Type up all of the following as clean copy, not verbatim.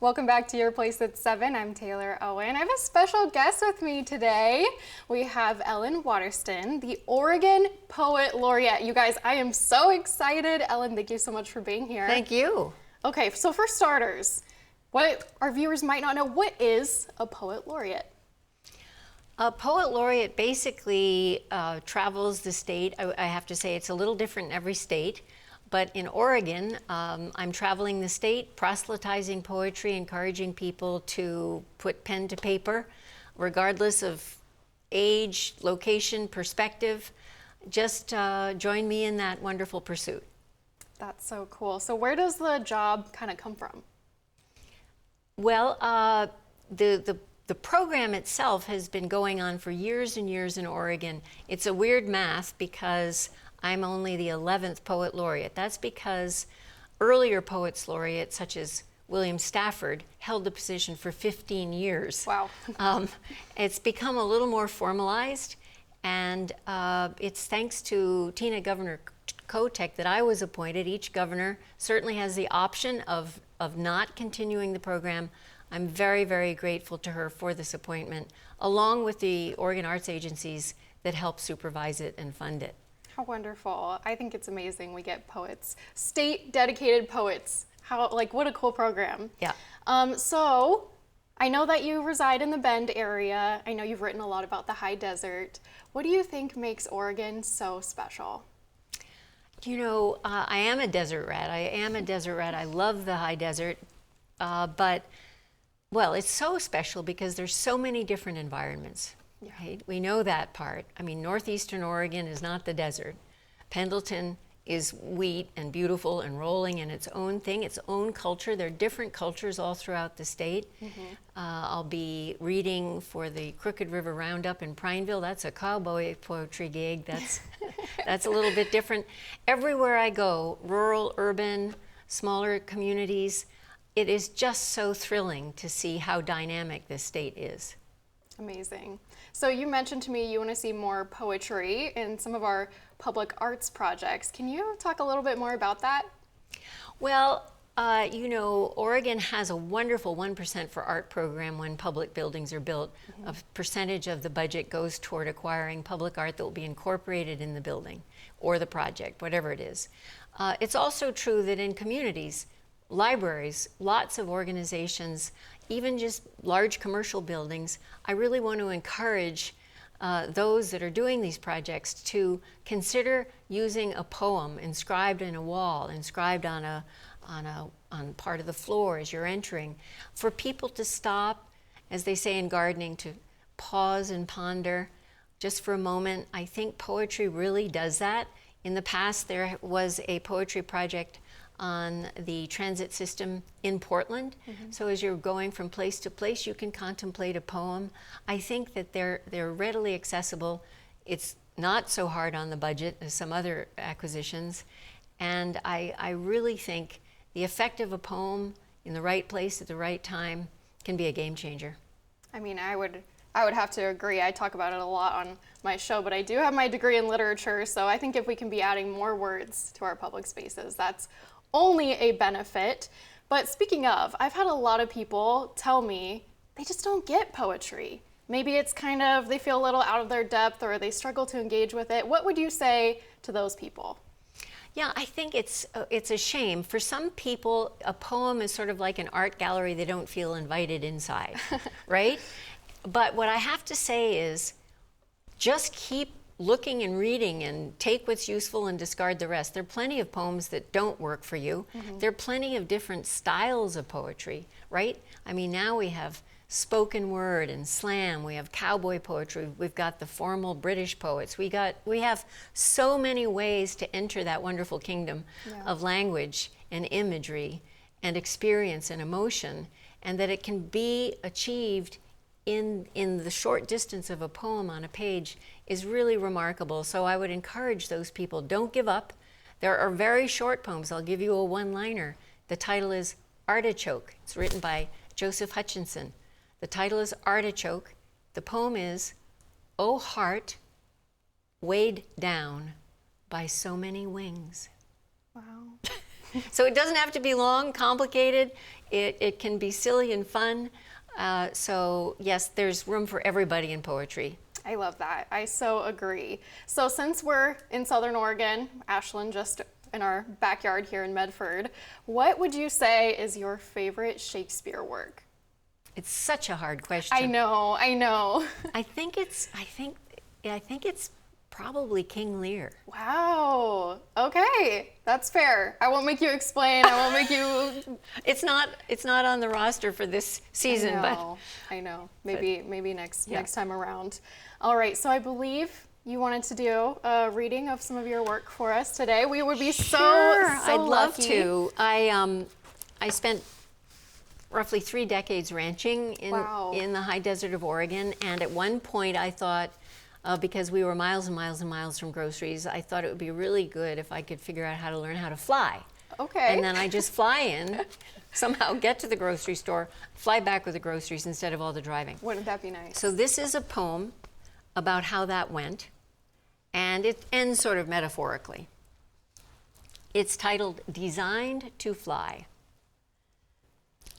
Welcome back to Your Place at 7. I'm Taylor Owen. I have a special guest with me today. We have Ellen Waterston, the Oregon Poet Laureate. You guys, I am so excited. Ellen, thank you so much for being here. Thank you. Okay, so for starters, what our viewers might not know, what is a Poet Laureate? A Poet Laureate basically travels the state. I have to say it's a little different in every state. But in Oregon, I'm traveling the state, proselytizing poetry, encouraging people to put pen to paper, regardless of age, location, perspective. Just join me in that wonderful pursuit. That's so cool. So where does the job kind of come from? Well, the program itself has been going on for years and years in Oregon. It's a weird math because I'm only the 11th Poet Laureate. That's because earlier Poets Laureate, such as William Stafford, held the position for 15 years. Wow. It's become a little more formalized, and it's thanks to Tina Governor Kotek that I was appointed. Each governor certainly has the option of not continuing the program. I'm very, very grateful to her for this appointment, along with the Oregon Arts agencies that help supervise it and fund it. How wonderful. I think it's amazing we get poets, state-dedicated poets. What a cool program. Yeah. So I know that you reside in the Bend area. I know you've written a lot about the high desert. What do you think makes Oregon so special? You know, I am a desert rat. I love the high desert, but, well, it's so special because there's so many different environments. Yeah. Right? We know that part. I mean, northeastern Oregon is not the desert. Pendleton is wheat and beautiful and rolling in its own thing, its own culture. There are different cultures all throughout the state. Mm-hmm. I'll be reading for the Crooked River Roundup in Prineville. That's a cowboy poetry gig. That's a little bit different. Everywhere I go, rural, urban, smaller communities, it is just so thrilling to see how dynamic this state is. Amazing. So you mentioned to me you want to see more poetry in some of our public arts projects. Can you talk a little bit more about that? Well, you know, Oregon has a wonderful 1% for Art program when public buildings are built. Mm-hmm. A percentage of the budget goes toward acquiring public art that will be incorporated in the building or the project, whatever it is. It's also true that in communities, libraries, lots of organizations, even just large commercial buildings, I really want to encourage those that are doing these projects to consider using a poem inscribed in a wall, inscribed on part of the floor as you're entering, for people to stop, as they say in gardening, to pause and ponder just for a moment. I think poetry really does that. In the past, there was a poetry project on the transit system in Portland. Mm-hmm. So as you're going from place to place, you can contemplate a poem. I think that they're readily accessible. It's not so hard on the budget as some other acquisitions. And I really think the effect of a poem in the right place at the right time can be a game changer. I mean, I would have to agree. I talk about it a lot on my show, but I do have my degree in literature, so I think if we can be adding more words to our public spaces, that's only a benefit. But speaking of, I've had a lot of people tell me they just don't get poetry. Maybe it's kind of, they feel a little out of their depth or they struggle to engage with it. What would you say to those people? Yeah, I think it's a shame. For some people, a poem is sort of like an art gallery they don't feel invited inside, right? But what I have to say is just keep looking and reading and take what's useful and discard the rest. There are plenty of poems that don't work for you. Mm-hmm. There are plenty of different styles of poetry, right? I mean, now we have spoken word and slam, we have cowboy poetry, we've got the formal British poets. We have so many ways to enter that wonderful kingdom of language and imagery and experience and emotion, and that it can be achieved in the short distance of a poem on a page is really remarkable. So I would encourage those people, don't give up. There are very short poems. I'll give you a one-liner. The title is Artichoke. It's written by Joseph Hutchinson. The title is Artichoke. The poem is, "O heart, weighed down by so many wings." Wow. So it doesn't have to be long, complicated. It can be silly and fun. So yes, there's room for everybody in poetry. I love that. I so agree. So since we're in Southern Oregon, Ashland, just in our backyard here in Medford, what would you say is your favorite Shakespeare work? It's such a hard question. I know. I think it's probably King Lear. Wow. Okay, that's fair. I won't make you explain. I won't make you. It's not on the roster for this season, I know. Maybe next time around. All right. So I believe you wanted to do a reading of some of your work for us today. We would be so I'd love lucky. to. I spent roughly 3 decades ranching in the high desert of Oregon, and at one point I thought, because we were miles and miles and miles from groceries, I thought it would be really good if I could figure out how to learn how to fly. Okay. And then I just fly in, somehow get to the grocery store, fly back with the groceries instead of all the driving. Wouldn't that be nice? So this is a poem about how that went, and it ends sort of metaphorically. It's titled Designed to Fly.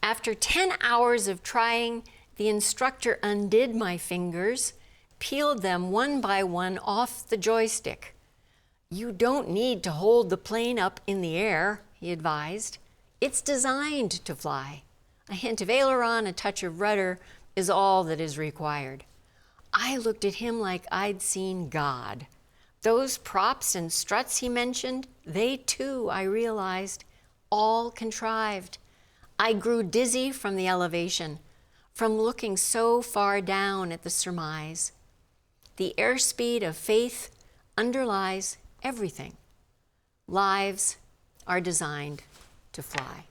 After 10 hours of trying, the instructor undid my fingers, peeled them one by one off the joystick. You don't need to hold the plane up in the air, he advised. It's designed to fly. A hint of aileron, a touch of rudder is all that is required. I looked at him like I'd seen God. Those props and struts he mentioned, they too, I realized, all contrived. I grew dizzy from the elevation, from looking so far down at the surmise. The airspeed of faith underlies everything. Lives are designed to fly.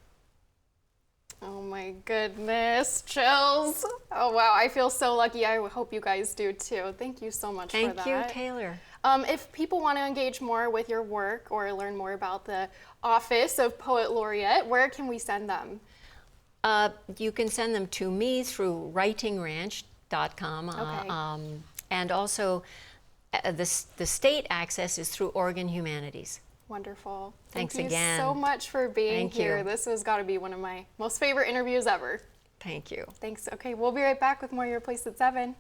Oh my goodness, chills. Oh wow, I feel so lucky. I hope you guys do too. Thank you so much for that. Thank you, Taylor. If people want to engage more with your work or learn more about the Office of Poet Laureate, where can we send them? You can send them to me through writingranch.com. Okay. And also, the state access is through Oregon Humanities. Wonderful. Thanks Thank again. you so much for being Thank here. you. This has got to be one of my most favorite interviews ever. Thank you. Thanks. Okay, we'll be right back with more Your Place at 7.